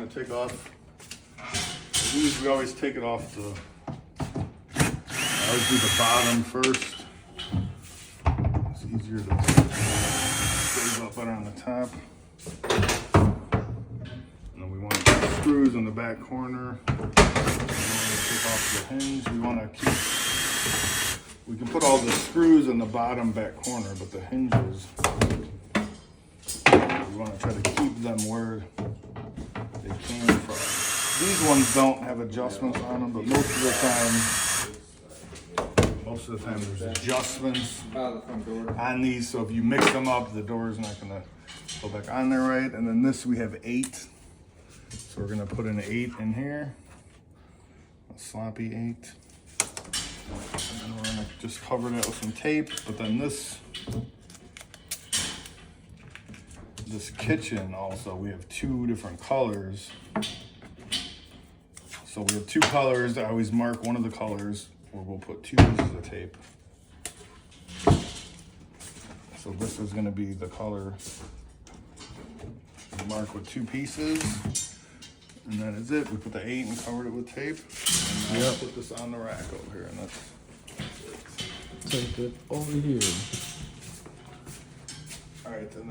gonna take off. These we always take it off the. I always do the bottom first. It's easier to stays up better on the top. And then we want to put screws in the back corner. And then take off the hinge. We want to keep. We can put all the screws in the bottom back corner, but the hinges, we want to try to keep them where they came from. These ones don't have adjustments on them, but most of the time there's adjustments on these. So if you mix them up, the door is not going to go back on there right. And then this we have 8. So we're going to put an 8 in here, a sloppy 8. And then we're gonna just cover that with some tape. But then this kitchen also, we have 2 different colors. So we have 2 colors. I always mark one of the colors where we'll put 2 pieces of tape. So this is gonna be the color we mark with 2 pieces. And that is it. We put the 8 and covered it with tape. And now put this on the rack over here, and that's Take it over here. all right. And then